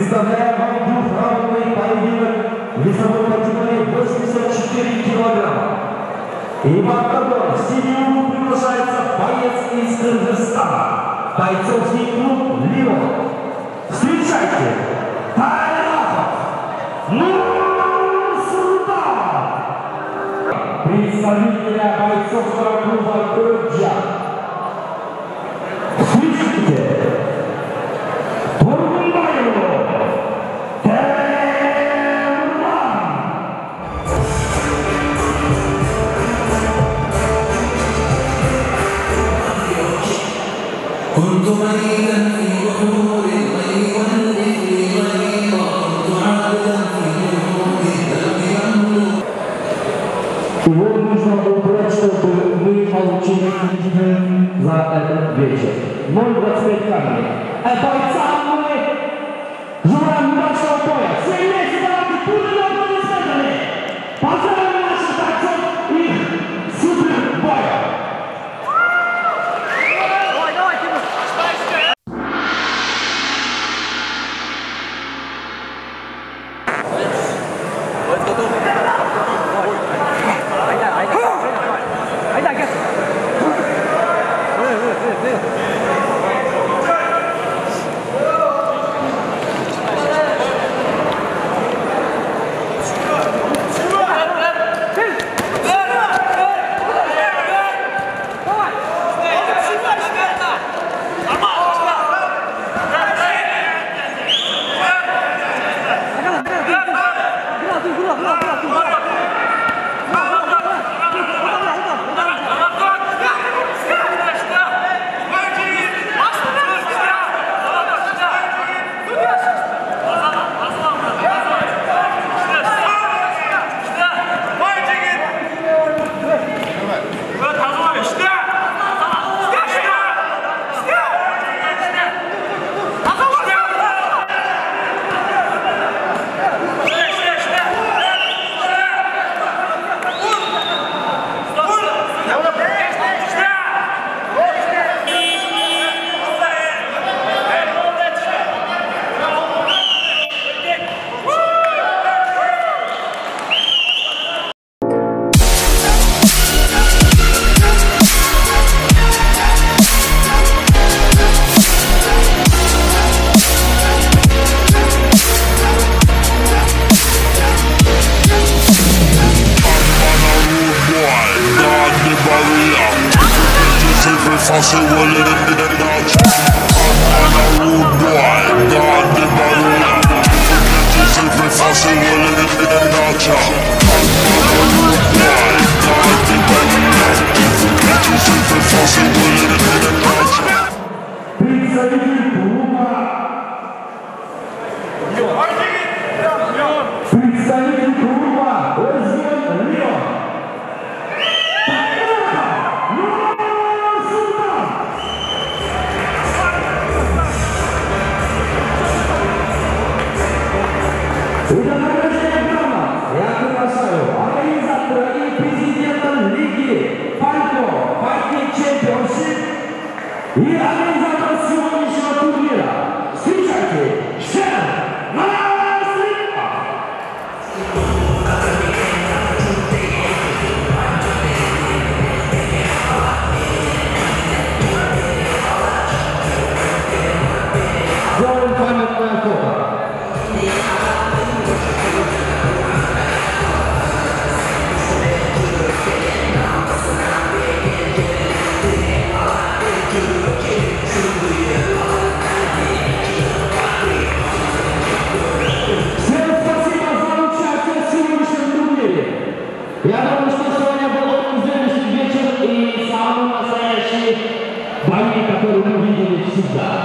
Представляем вам двухраундный поединок весовой категории 84 килограмма. И в октагон в синюю приглашается боец из Кыргызстана, бойцовский клуб «Лион». Встречайте, Тайрахов Нурсултан, представителя бойцовского клуба «Кырджак». Слышите? كنت ميتا في بحور الغيب والإثم غيظا كنت عابدا في جنود الدم يملو. Его нужно убрать, чтобы мы получили за этот вечер. 0,25 камней. Бойцам мы желаем удачного боя. Все вместе давайте пули аплодисментами. Поздравляем наших бойцов их супер боя. Представитель клуба «Лион». Я приглашаю организатора и президента лиги «Фалько» Fighting Championship и организатора сегодняшнего турнира. Встречайте, Шен Насрипов! Сделаем памятное фото. Я думаю, что сегодня был очень зрелищный вечер и самый настоящий бои, который мы видели всегда.